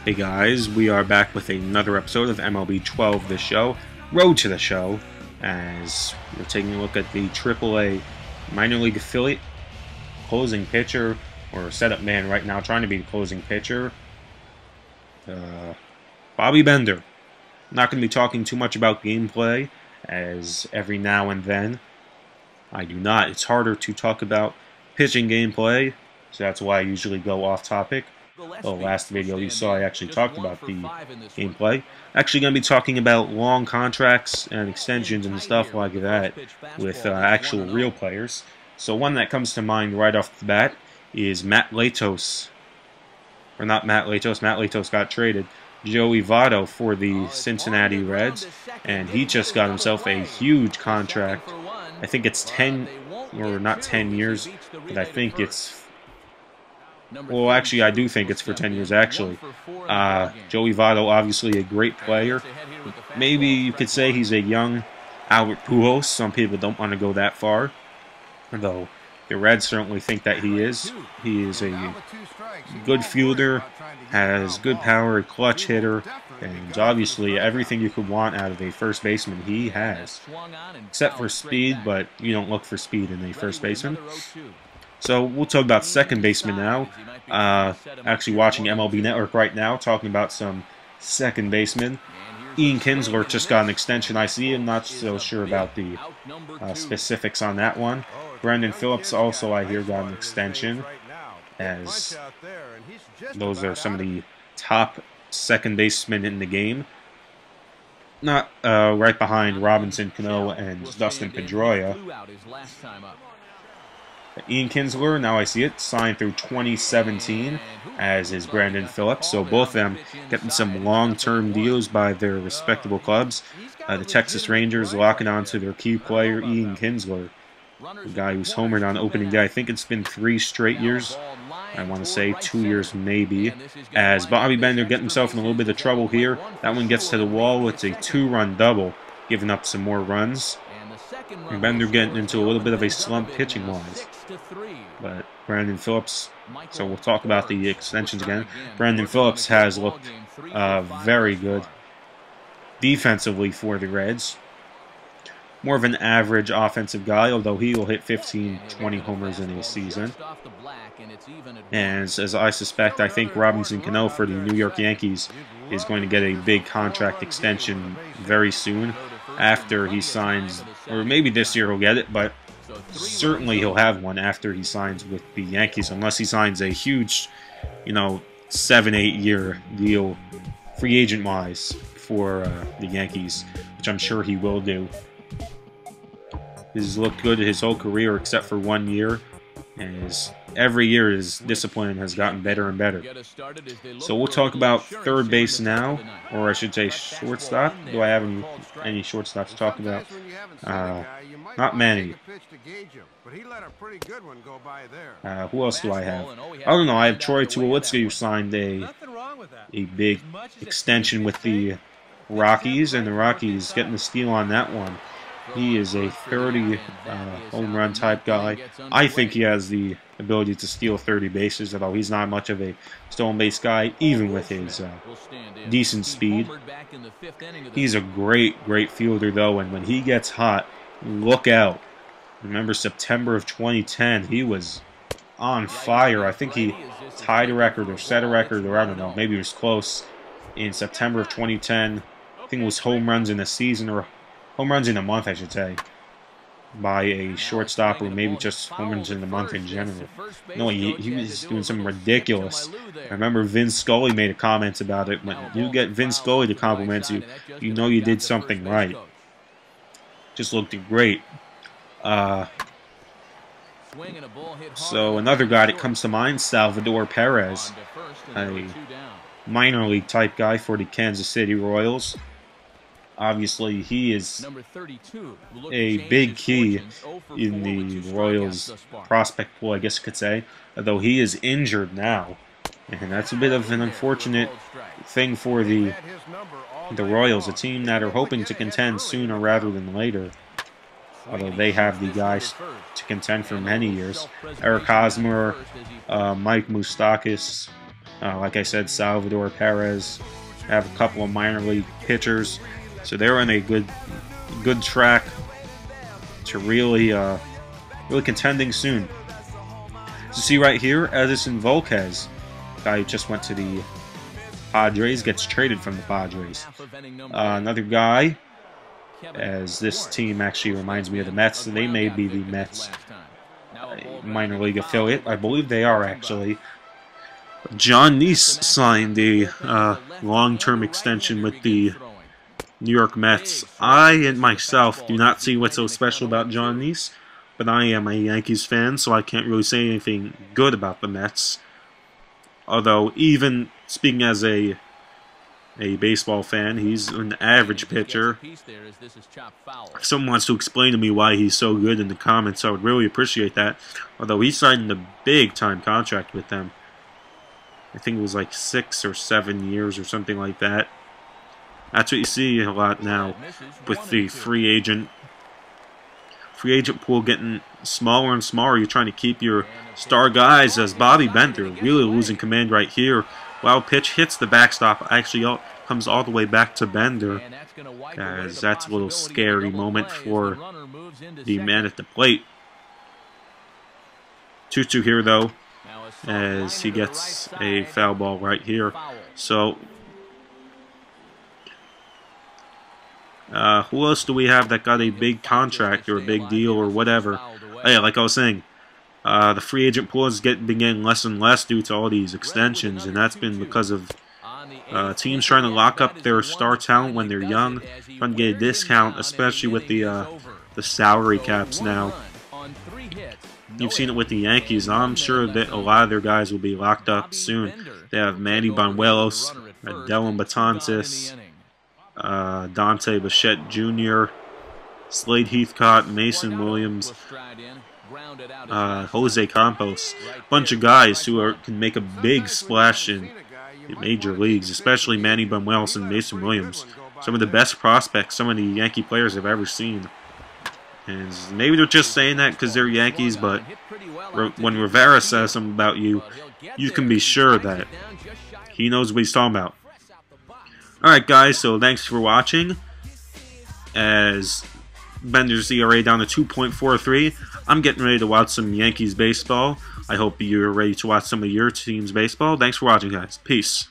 Hey guys, we are back with another episode of MLB 12, the show, Road to the Show, as we're taking a look at the AAA minor league affiliate closing pitcher, or setup man right now, trying to be the closing pitcher, Bobby Bender. I'm not going to be talking too much about gameplay, as every now and then I do not. It's harder to talk about pitching gameplay, so that's why I usually go off topic. The last video you saw, I actually talked about the gameplay. Actually going to be talking about long contracts and extensions and stuff like that with actual real players. So one that comes to mind right off the bat is Matt Latos. Or not Matt Latos. Matt Latos got traded. Joey Votto for the Cincinnati Reds. And he just got himself a huge contract. I think it's 10, or not 10 years, but I think it's... Well, actually, I do think it's for 10 years, actually. Joey Votto, obviously a great player. Maybe you could say he's a young Albert Pujols. Some people don't want to go that far, though the Reds certainly think that he is. He is a good fielder, has good power, a clutch hitter, and obviously everything you could want out of a first baseman he has. Except for speed, but you don't look for speed in a first baseman. So we'll talk about second baseman now. Actually watching MLB Network right now, talking about some second basemen. Ian Kinsler just got an extension, I see. I'm not so sure about the specifics on that one. Brandon Phillips also, I hear, got an extension, as those are some of the top second basemen in the game. Not right behind Robinson Cano and Dustin Pedroia. Ian Kinsler, now I see it, signed through 2017, as is Brandon Phillips. So both of them getting some long-term deals by their respectable clubs. The Texas Rangers locking on to their key player, Ian Kinsler, the guy who's homered on opening day. I think it's been 3 straight years. I want to say 2 years maybe. As Bobby Bender getting himself in a little bit of trouble here. That one gets to the wall. It's a 2-run double, giving up some more runs. And Bender getting into a little bit of a slump pitching-wise. But Brandon Phillips, so we'll talk about the extensions again. Brandon Phillips has looked very good defensively for the Reds. More of an average offensive guy, although he will hit 15, 20 homers in a season. And as I suspect, I think Robinson Cano for the New York Yankees is going to get a big contract extension very soon after he signs, or maybe this year he'll get it, but certainly he'll have one after he signs with the Yankees, unless he signs a huge, 7-8 year deal free agent wise for the Yankees, which I'm sure he will do. He's looked good his whole career except for 1 year, and every year his discipline has gotten better and better. So we'll talk about third base now, or I should say shortstop. Do I have any shortstops to talk about? Not many. Who else do I have? I don't know. I have Troy Tulowitzki, who signed a big extension with the Rockies, and the Rockies getting the steal on that one. He is a 30 home run type guy. I think he has the ability to steal 30 bases, although he's not much of a stolen base guy, even with his decent speed. He's a great fielder, though, and when he gets hot, look out. Remember September of 2010, he was on fire. I think he tied a record or set a record, or I don't know, maybe it was close. In September of 2010, I think it was home runs in a season, or home runs in a month, I should say, by a shortstop, or maybe just home runs in the month in general. No, he was doing something ridiculous. I remember Vince Scully made a comment about it. When you get Vince Scully to compliment you, you know you did something right. Just looked great. So another guy that comes to mind, Salvador Perez, a minor league type guy for the Kansas City Royals. Obviously, he is a big key in the Royals' prospect pool, I guess you could say, although he is injured now. And that's a bit of an unfortunate thing for the Royals, a team that are hoping to contend sooner rather than later. Although they have the guys to contend for many years. Eric Hosmer, Mike Moustakas, Like I said, Salvador Perez, have a couple of minor league pitchers, so they're in a good track to really contending soon. So see right here, Edison Volquez, guy who just went to the Padres, gets traded from the Padres. Another guy, as this team actually reminds me of the Mets. They may be the Mets minor league affiliate. I believe they are actually. John Neese signed a long-term extension with the New York Mets. I and myself do not see what's so special about John Neese, but I am a Yankees fan, so I can't really say anything good about the Mets. Although, even speaking as a baseball fan, he's an average pitcher. If someone wants to explain to me why he's so good in the comments, I would really appreciate that. Although he signed a big-time contract with them. I think it was like 6 or 7 years or something like that. That's what you see a lot now with the free agent pool getting smaller and smaller. You're trying to keep your star guys, as Bobby Bender really losing command right here. Wild pitch hits the backstop, actually comes all the way back to Bender, as that's a little scary moment for the man at the plate. 2-2 here though, as he gets a foul ball right here. So who else do we have that got a big contract or a big deal or whatever? Oh, yeah, like I was saying, the free agent pool has been getting less and less due to all these extensions, and that's been because of teams trying to lock up their star talent when they're young, trying to get a discount, especially with the salary caps now. You've seen it with the Yankees. I'm sure that a lot of their guys will be locked up soon. They have Manny Banuelos, Dylan Betances, Dante Bichette Jr., Slade Heathcott, Mason Williams, Jose Campos. A bunch of guys who can make a big splash in major leagues, especially Manny Banuelos and Mason Williams. Some of the best prospects some of the Yankee players have ever seen. And maybe they're just saying that because they're Yankees, but when Rivera says something about you, you can be sure that he knows what he's talking about. Alright guys, so thanks for watching. As Bender's ERA down to 2.43, I'm getting ready to watch some Yankees baseball. I hope you're ready to watch some of your team's baseball. Thanks for watching guys. Peace.